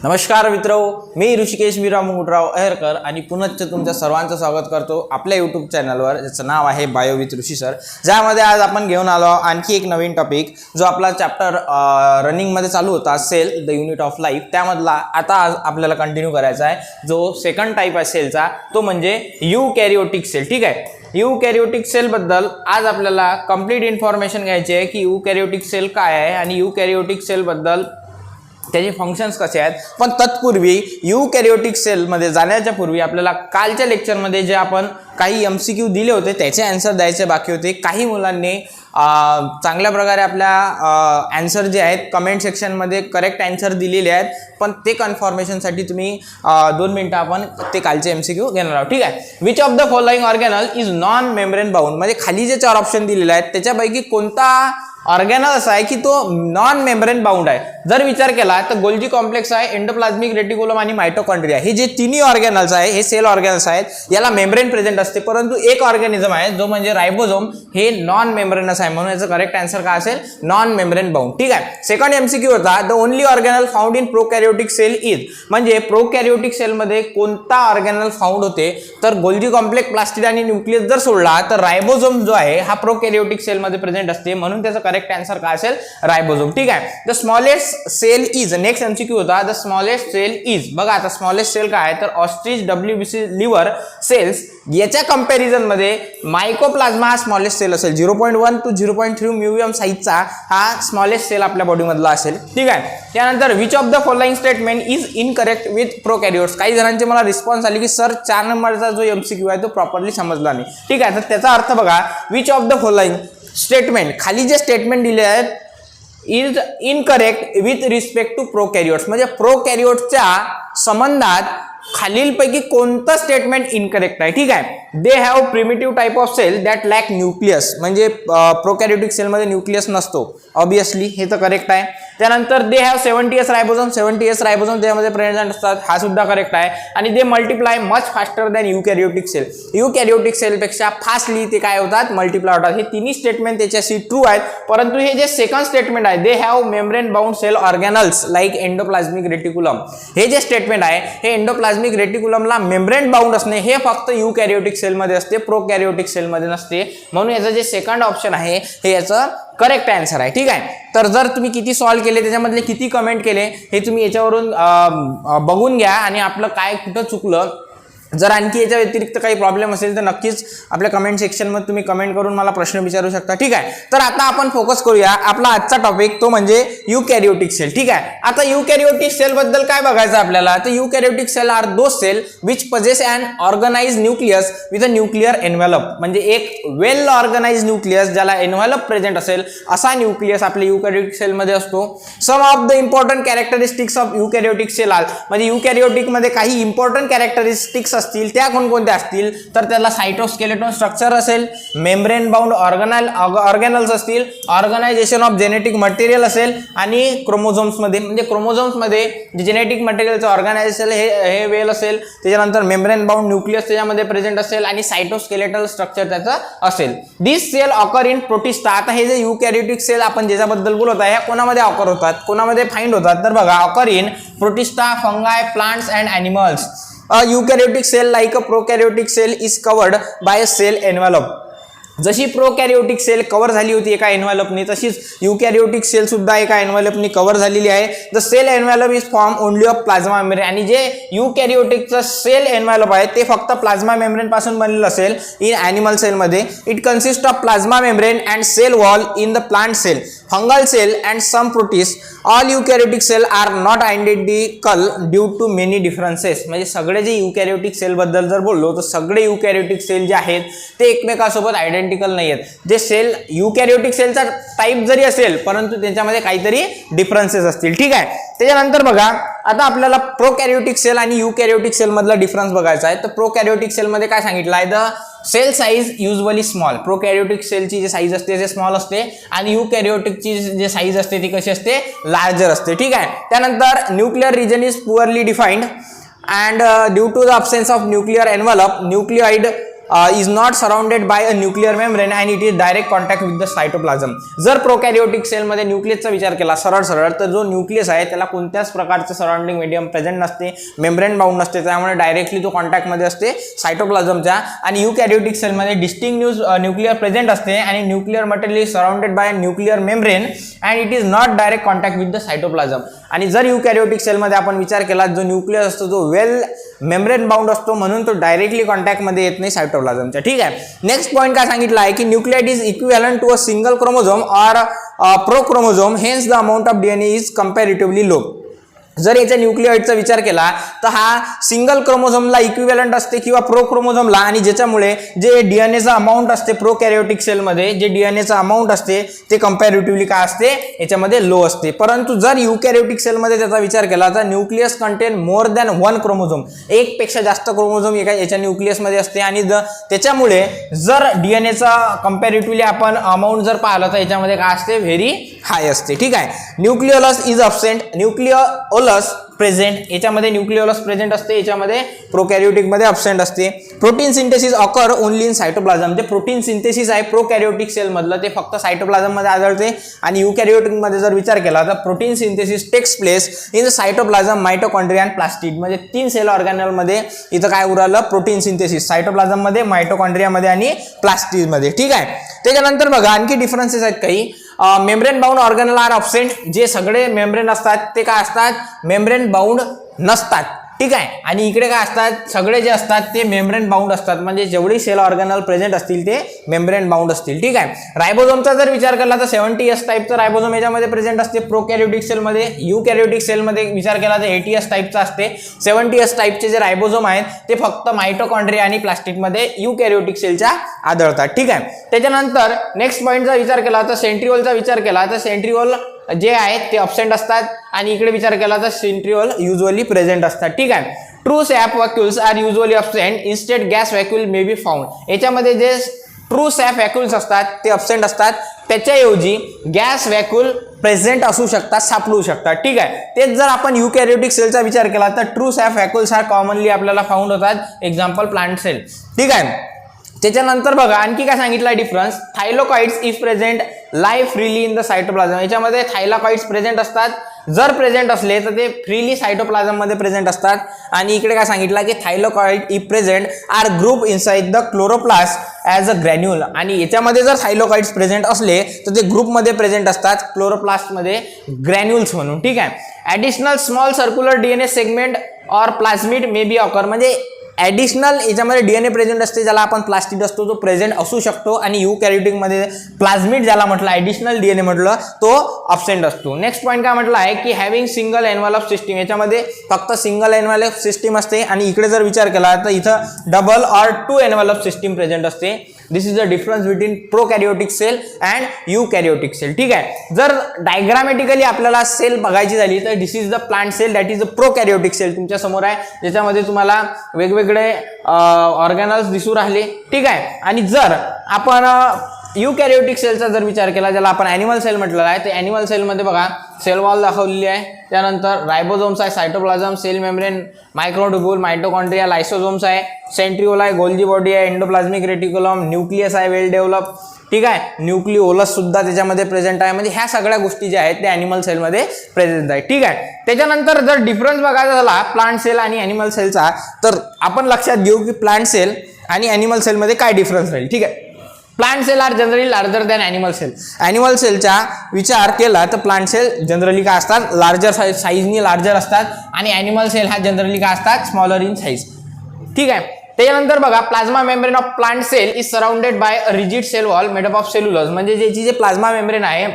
नमस्कार मित्रो, मी ऋषिकेश मीरा मुकुटराव अहेरकर आणि पुन्हा तुमच्या सर्वांचं स्वागत करतो आपल्या यूट्यूब चॅनलवर, ज्याचं नाव आहे बायो विथ ऋषी सर. ज्यामध्ये आज आपण घेऊन आलो आणखी एक नवीन टॉपिक, जो आपला चॅप्टर रनिंगमध्ये चालू होता, cell the unit of life. त्यामधला आता आज आपल्याला कंटिन्यू करायचा आहे, जो सेकंड टाईप आहे सेलचा, तो म्हणजे यूकॅरियोटिक सेल. ठीक आहे, यूकॅरियोटिक सेलबद्दल आज आपल्याला कंप्लीट इन्फॉर्मेशन घ्यायची आहे की यूकॅरियोटिक सेल काय आहे आणि यूकॅरियोटिक सेलबद्दल त्याचे फंक्शन्स कसे आहेत. पण तत्पूर्वी यूकॅरियोटिक सेलमध्ये जाण्याच्या पूर्वी आपल्याला कालच्या लेक्चरमध्ये जे आपण काही MCQ दिले होते त्याचे आन्सर द्यायचे बाकी होते. काही मुलांनी चांगल्या प्रकारे आपल्या आन्सर जे आहेत कमेंट सेक्शनमध्ये करेक्ट आन्सर दिलेले आहेत, पण ते कन्फर्मेशनसाठी तुम्ही 2 मिनिटं आपण ते कालचे MCQ घेणार आहोत. ठीक आहे. Which of the following organelle is non membrane bound, म्हणजे खाली जे 4 ऑप्शन दिलेले आहेत त्याच्यापैकी कोणता ऑर्गॅनल असा आहे की तो नॉन मेम्ब्रेन बाउंड आहे. जर विचार केला तर गोल्जी कॉम्प्लेक्स आहे, एंडोप्लाझ्मिक रेटिक्युलम आणि मायटोकॉन्ड्रिया, हे जे तिन्ही ऑर्गॅनल्स आहे हे सेल ऑर्गॅनल्स आहेत, याला मेम्ब्रेन प्रेझेंट असते. परंतु एक ऑर्गॅनिझम आहे जो म्हणजे रायबोझोम, हे नॉन मेम्ब्रेनस आहे, म्हणून याचं करेक्ट आन्सर काय असेल, नॉन मेम्ब्रेन बाउंड. ठीक आहे. सेकंड MCQ होता, the only organelle found in prokaryotic cell is, म्हणजे प्रोकॅरियोटिक सेलमध्ये कोणता ऑर्गॅनल फाउंड होते, तर गोल्जी कॉम्प्लेक्स, प्लास्टिड आणि न्यूक्लियस जर सोडला तर रायबोझोम जो आहे हा प्रोकॅरियोटिक सेलमध्ये प्रेझेंट असते, म्हणून त्याचं करेक्ट आन्सर काय असेल, रायबोझोम. ठीक आहे. The smallest cell is, next MCQ होता, द स्मॉलेस्ट सेल इज. बघा आता स्मॉलेस्ट सेल काय आहे, तर ऑस्ट्रिच WBC लिव्हर सेल्स, याच्या कंपॅरिझन मध्ये मायकोप्लाझ्मा हा स्मॉलेस्ट सेल असेल. 0.1 to 0.3 म्युवियम साईजचा हा स्मॉलेस्ट सेल आपल्या बॉडीमधला असेल. ठीक आहे. त्यानंतर which of the following statement is incorrect with prokaryotes. काही जणांचे मला रिस्पॉन्स आले की सर 4 नंबरचा जो MCQ आहे तो प्रॉपरली समजला नाही. ठीक आहे. तर त्याचा अर्थ बघा, which of the following statement, खाली जे स्टेटमेंट दिले आहेत, is incorrect with respect to prokaryotes, म्हणजे प्रोकॅरियोट्सच्या संबंधात खालीलपैकी कोणतं स्टेटमेंट इनकरेक्ट आहे. ठीक आहे. They have primitive type of cell that lack nucleus, म्हणजे प्रोकॅरियोटिक सेलमध्ये न्यूक्लियस नसतो, ऑब्विसली हे तर करेक्ट आहे. त्यानंतर they have 70S ribosome, 70S ribosome त्यामध्ये प्रेझेंट असतात, हा सुद्धा करेक्ट आहे. आणि they multiply much faster than eukaryotic cell, eukaryotic सेलपेक्षा फास्टली ते काय होतात, मल्टिप्लाय होतात. हे तिन्ही स्टेटमेंट त्याच्याशी ट्रू आहेत. परंतु हे जे सेकंड स्टेटमेंट आहे, they have membrane bound cell organelles like endoplasmic reticulum, हे जे स्टेटमेंट आहे हे एंडोप्लाझ्मिक रेटिक्युलमला मेम्ब्रेन बाउंड असणे हे फक्त यूकॅरियोटिक सेलमध्ये असते, प्रोकॅरियोटिक सेलमध्ये नसते, म्हणून याचं जे सेकंड ऑप्शन आहे हे याचं करेक्ट आन्सर आहे. ठीक आहे. तर जर तुम्ही किती सॉल्व्ह केले, त्याच्यामधले किती कमेंट केले, हे तुम्ही याच्यावरून बघून घ्या आणि आपलं काय कुठं चुकलं. जर आणखी याच्या व्यतिरिक्त काही प्रॉब्लेम असेल तर नक्कीच आपल्या कमेंट सेक्शनमध्ये तुम्ही कमेंट करून मला प्रश्न विचारू शकता. ठीक आहे. तर आता आपण फोकस करूया आपला आजचा टॉपिक, तो म्हणजे यूकॅरियोटिक सेल. ठीक आहे. आता यूकॅरियोटिक सेल बद्दल काय बघायचं आपल्याला, तर eukaryotic cell are those cell which possess an organise nucleus with a nuclear envelope, म्हणजे एक वेल ऑर्गनाइज न्यूक्लियस ज्याला एन्व्हलप प्रेझेंट असेल असा न्यूक्लियस आपल्या यूकॅरियोटिक सेलमध्ये असतो. Some of the important characteristics of eukaryotic cell are, म्हणजे यूकॅरियोटिक मध्ये काही इम्पॉर्टंट कॅरेक्टरिस्टिक्स असतील, त्या कोणकोणत्या असतील, तर त्याला सायटोस्केलेटन स्ट्रक्चर असेल, मेम्ब्रेन बाउंड ऑर्गॅनल्स असतील, ऑर्गनायझेशन ऑफ जेनेटिक मटेरियल असेल, आणि क्रोमोझोम्स मध्ये, म्हणजे क्रोमोझोम्स मध्ये जे जेनेटिक मटेरियलचं ऑर्गनायझेशन हे वेल असेल. त्याच्यानंतर मेम्ब्रेन बाउंड न्यूक्लियस त्याच्यामध्ये प्रेझेंट असेल आणि सायटोस्केलेटल स्ट्रक्चर त्याचं असेल. दिस सेल ऑकर इन प्रोटिस्टा. आता हे जे यूकॅरियोटिक सेल आपण ज्याच्याबद्दल बोलत आहे, ह्या कोणामध्ये ऑकर होतात, कोणामध्ये फाइंड होतात, तर बघा, occur in protista, फंगाय, plants and animals. A eukaryotic cell like a prokaryotic cell is covered by a cell envelope. जशी प्रोकॅरियोटिक सेल कव्हर झाली होती एका एन्व्हलपनी, तशीच यूकॅरियोटिक सेल सुद्धा एका एन्व्हलपनी कव्हर झालेली आहे. The cell envelope is form only of plasma membrane, आणि जे यूकॅरियोटिकचं सेल एन्व्हलप आहे ते फक्त प्लाझ्मा मेम्ब्रेन पासून बनलेलं असेल. इन ॲनिमल सेलमध्ये it consist of plasma membrane and cell wall in the plant cell, fungal cell and some protist. All eukaryotic cell are not identical due to many differences, म्हणजे सगळे जे यूकॅरियोटिक sale बद्दल जर बोललो तर सगळे यूकॅरियोटिक सेल जे आहेत ते एकमेकांसोबत आयडेंटिकल नाही आहेत. जे सेल यूकॅरियोटिक सेलचा टाईप जरी असेल परंतु त्यांच्यामध्ये काहीतरी डिफरन्सेस असतील. ठीक आहे. त्याच्यानंतर बघा, आता आपल्याला प्रोकॅरियोटिक सेल आणि यूकॅरियोटिक सेल मधला डिफरन्स बघायचा आहे. तर प्रोकॅरियोटिक सेल मध्ये काय सांगितलं आहे, the cell size usually small, prokaryotic सेलची जी साईज असते ते स्मॉल असते आणि यूकॅरियोटिकची जी साईज असते ती कशी असते, लार्जर असते. ठीक आहे. त्यानंतर nuclear region is poorly defined and due to the absence of nuclear envelope, nucleoid is not surrounded by a nuclear membrane and it is direct contact with the cytoplasm. जर prokaryotic सेलमध्ये न्यूक्लियसचा विचार केला सरळ सरळ, तर जो न्यूक्लियस आहे त्याला कोणत्याच प्रकारचं सराउंडिंग मीडियम प्रेझेंट नसते, मेम्ब्रेन बाउंड नसते, त्यामुळे डायरेक्टली तो कॉन्टॅक्टमध्ये असते सायटोप्लाझमच्या. आणि युकॅरियोटिक सेलमध्ये डिस्टिंक्ट न्यूक्लियर प्रेझेंट असते आणि nuclear material is surrounded bye nuclear membrane and it is not direct contact with the cytoplasm. आणि जर युकॅरियोटिक सेलमध्ये आपण विचार केला, जो न्यूक्लियस असतो तो वेल मेम्ब्रेन बाउंड असतो, म्हणून तो डायरेक्टली कॉन्टॅक्टमध्ये येत नाही सायटोप्लाझमच्या. ठीक आहे. नेक्स्ट पॉईंट काय सांगितला आहे की nucleoid is equivalent to a single chromosome or prochromosome, hence the amount of DNA is comparatively low. जर याच्या न्यूक्लिओइडचा विचार केला तर हा सिंगल क्रोमोझोमला इक्विव्हॅलंट असते किंवा प्रोक्रोमोझोमला, आणि ज्याच्यामुळे जे डीएनएचा अमाऊंट असते प्रोकॅरियोटिक सेलमध्ये, जे डीएनएचा अमाऊंट असते ते कंपॅरेटिव्हली काय असते, याच्यामध्ये लो असते. परंतु जर युकॅरियोटिक सेलमध्ये त्याचा विचार केला तर nucleus contain more than one chromosome, एक पेक्षा जास्त क्रोमोझोम याच्या न्यूक्लियसमध्ये असते. आणि त्याच्यामुळे जर डीएनएचा कंपॅरेटिव्हली आपण अमाऊंट जर पाहिलं तर याच्यामध्ये काय असते, व्हेरी हाय असते. ठीक आहे. Nucleolus is absent, nucleolus present, याच्यामध्ये न्यूक्लिओलस प्रेझेंट असते, याच्यामध्ये प्रोकॅरियोटिक मध्ये अब्सेंट असते. Protein synthesis occur only in cytoplasm, जे प्रोटीन सिंथेसिस आहे प्रोकॅरियोटिक सेल मधलं ते फक्त सायटोप्लाझम मध्ये आढळते. आणि युकॅरियोटिक मध्ये जर विचार केला तर protein synthesis takes place in cytoplasm, mitochondria आणि प्लास्टिड, म्हणजे 3 सेल ऑर्गॅनल मध्ये इथं काय उरलं, प्रोटीन सिंथेसिस सायटोप्लाझम मध्ये, मायटोकॉन्ड्रिया मध्ये आणि प्लास्टिड मध्ये. ठीक आहे. त्याच्यानंतर बघा आणखी डिफरन्सेस आहेत काही. मेम्ब्रेन बाउंड ऑर्गॅनल आर अब्सेंट, जे सगळे मेम्ब्रेन असतात ते काय असतात, मेम्ब्रेन बाउंड नसतात. ठीक आहे. आणि इकडे काय असतात, सगळे जे असतात ते मेम्ब्रेन बाउंड असतात, म्हणजे जेवढी सेल ऑर्गॅनल प्रेझेंट असतील ते मेम्ब्रेन बाउंड असतील. ठीक आहे. रायबोझोमचा जर विचार केला तर 70S टाईपचा रायबोझोम याच्यामध्ये प्रेझेंट असते प्रोकॅरियोटिक सेलमध्ये. युकॅरियोटिक सेलमध्ये विचार केला तर 80S टाईपचा असते. 70S टाईपचे जे रायबोझोम आहेत ते फक्त मायटोकॉन्ड्रिया आणि प्लास्टिकमध्ये युकॅरियोटिक सेलच्या आढळतात. ठीक आहे. त्याच्यानंतर नेक्स्ट पॉईंटचा विचार केला तर सेंट्रिओलचा विचार केला तर सेंट्रिओल जे आहेत ते अब्सेंट असतात, आणि इकडे विचार केला तर सेंट्रिओल युजुअली प्रेझेंट असतात. ठीक आहे. True sap vacuoles are usually absent, instead gas vacuole may be found. याच्यामध्ये जे ट्रू सॅप व्हॅक्युल्स असतात ते अब्सेंट असतात, त्याच्याऐवजी गॅस व्हॅक्युल प्रेझेंट असू शकतात, सापडू शकतात. ठीक आहे. तेच जर आपण युकॅरियोटिक सेलचा विचार केला तर true sap vacuoles are commonly आपल्याला फाउंड होतात, एक्झाम्पल प्लांट सेल. ठीक आहे. त्याच्यानंतर बघा आणखी काय सांगितलं difference, thylakoids if present lie freely in the cytoplasm. याच्यामध्ये थायलोकॉइड्स प्रेझेंट असतात, जर प्रेझेंट असले तर ते फ्रीली सायटोप्लाझम मध्ये प्रेझेंट असतात. आणि इकडे काय सांगितलं की thylakoid if present are group inside the chloroplast as a granule. आणि याच्यामध्ये जर थायलोकॉइड्स प्रेझेंट असले तर ते ग्रुपमध्ये प्रेझेंट असतात, क्लोरोप्लास्टमध्ये ग्रॅन्युल्स म्हणून. ठीक आहे. Additional small circular DNA segment or plasmid may be occur, म्हणजे ॲडिशनल याच्यामध्ये डीएनए प्रेझेंट असते, ज्याला आपण प्लास्टिड असतो तो प्रेझेंट असू शकतो. आणि युकॅरियोटिक मध्ये प्लाझमिड ज्याला म्हटलं ॲडिशनल डीएनए म्हटलं तो अब्सेंट असतो. नेक्स्ट पॉईंट काय म्हटलं आहे की हॅव्हिंग सिंगल एन्व्हलप सिस्टीम, याच्यामध्ये फक्त सिंगल एन्व्हलप सिस्टीम असते. आणि इकडे जर विचार केला तर इथं double or 2 envelope system present असते. This is the difference between prokaryotic cell and eukaryotic cell. ठीक आहे. जर डायग्रामॅटिकली आपल्याला सेल बघायची झाली तर this is the plant cell, that is the prokaryotic cell तुमच्या समोर आहे, ज्याच्यामध्ये तुम्हाला वेगवेगळे ऑर्गॅनल्स दिसू राहिले. ठीक आहे. आणि जर आपण युकॅरियोटिक सेलचा जर विचार केला, ज्याला आपण ॲनिमल सेल म्हटलेला आहे, ते ॲनिमल सेलमध्ये बघा सेल वॉल दाखवलेली आहे, त्यानंतर रायबोझोम्स आहे, सायटोप्लाझम, सेल मेम्ब्रेन, मायक्रोट्युब्यूल, मायटोकॉन्ड्रिया, लायसोझोम्स आहे, सेंट्रिओल आहे, गोल्जी बॉडी आहे, एंडोप्लाझमिक रेटिक्युलम, न्यूक्लियस आहे वेल डेव्हलप. ठीक आहे. न्यूक्लिओलस सुद्धा त्याच्यामध्ये प्रेझेंट आहे, म्हणजे ह्या सगळ्या गोष्टी ज्या आहेत त्या ॲनिमल सेलमध्ये प्रेझेंट आहे. ठीक आहे. त्याच्यानंतर जर डिफरन्स बघायचा झाला प्लांट सेल आणि ॲनिमल सेलचा, तर आपण लक्षात घेऊ की प्लांट सेल आणि ॲनिमल सेलमध्ये काय डिफरन्स राहील. ठीक आहे. Plant cell are generally larger than animal cell. Animal सेलचा विचार केला तर प्लांट सेल जनरली काय असतात, लार्जर साईजनी लार्जर असतात, आणि ॲनिमल सेल हा जनरली काय असतात, स्मॉलर इन साईज. ठीक आहे. त्याच्यानंतर बघा plasma membrane of plant cell is surrounded by a rigid cell wall made up of cellulose, म्हणजे ज्याची जे प्लाझ्मा मेम्ब्रेन आहे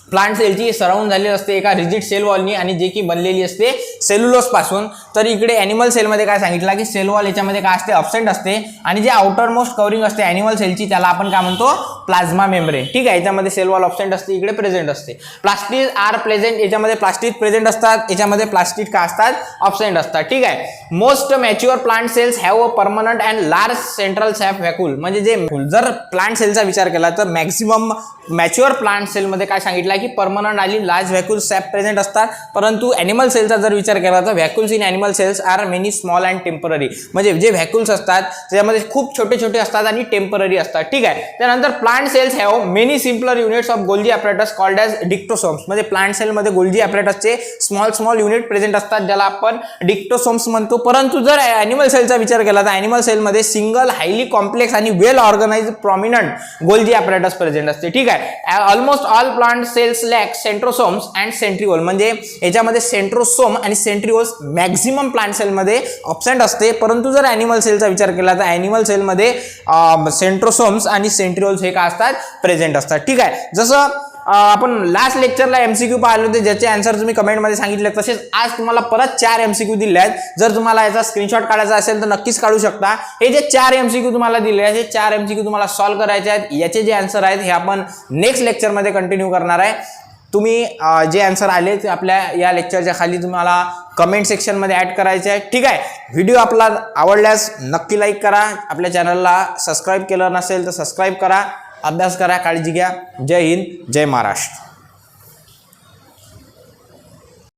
प्लांट सेलची सराउंड झालेली असते एका रिजिड सेल वॉलनी, आणि जे की बनलेली असते सेल्युलोज पासून. तर इकडे ॲनिमल सेलमध्ये काय सांगितलं की सेल वॉल याच्यामध्ये काय असते, अब्सेंट असते, आणि जे आउटर मोस्ट कव्हरिंग असते ॲनिमल सेलची त्याला आपण काय म्हणतो, प्लाझ्मा मेम्ब्रेन. ठीक आहे. याच्यामध्ये सेल वॉल अब्सेंट असते, इकडे प्रेझेंट असते. प्लास्टिड आर प्रेझेंट, याच्यामध्ये प्लास्टिड प्रेझेंट असतात, याच्यामध्ये प्लास्टिड काय असतात, अब्सेंट असतात. ठीक आहे. Most mature plant cells have a permanent and large central sap vacuole, म्हणजे जे जर प्लांट सेलचा विचार केला तर मॅक्सिमम मॅच्युअर प्लांट सेलमध्ये काय सांगितलं सांगितलं की परमनंट आणि लार्ज व्हॅक्यूल्स सॅप प्रेझेंट असतात, परंतु ॲनिमल सेलचा जर विचार केला तर vacuoles in animal cells are many small and temporary. म्हणजे जे व्हॅक्यूल्स असतात त्याच्यामध्ये खूप छोटे छोटे असतात आणि टेम्पररी असतात. ठीक आहे. त्यानंतर plant cells have many simpler units of Golgi apparatus called as dictyosomes. म्हणजे प्लांट सेलमध्ये गोल्जी ॲपरेटसचे स्मॉल युनिट प्रेझेंट असतात ज्याला आपण डिक्टोसोम्स म्हणतो. परंतु जर ॲनिमल सेलचा विचार केला तर ॲनिमल सेलमध्ये सिंगल हायली कॉम्प्लेक्स आणि well organised prominent Golgi apparatus present असते. ठीक आहे. Almost all plant cells lack centrosomes and centriole. म्हणजे याच्यामध्ये सेंट्रोसोम आणि सेंट्रिओल्स मॅक्झिमम प्लांट सेलमध्ये ऑब्सेंट असते. परंतु जर ॲनिमल सेलचा विचार केला तर ॲनिमल सेलमध्ये सेंट्रोसोम्स आणि सेंट्रिओल्स हे काय असतात, प्रेझेंट असतात. ठीक आहे. जसं आपण लास्ट लेक्चरला एमसीक्यू पाहिले होते ज्याचे आन्सर तुम्ही कमेंटमध्ये सांगितले, तसेच आज तुम्हाला परत 4 एमसीक्यू दिले आहेत. जर तुम्हाला याचा स्क्रीनशॉट काढायचा असेल तर नक्कीच काढू शकता. हे जे 4 एमसीक्यू तुम्हाला दिले आहेत, हे 4 एमसीक्यू तुम्हाला सॉल्व्ह करायचे आहेत. याचे जे आन्सर आहेत हे आपण नेक्स्ट लेक्चरमध्ये कंटिन्यू करणार आहे. तुम्ही जे आन्सर आले ते आपल्या या लेक्चरच्या खाली तुम्हाला कमेंट सेक्शनमध्ये ॲड करायचे आहे. ठीक आहे. व्हिडिओ आपला आवडल्यास नक्की लाईक करा. आपल्या चॅनलला सबस्क्राईब केलं नसेल तर सबस्क्राईब करा. अभ्यास करा. काळजी घ्या. जय हिंद, जय महाराष्ट्र.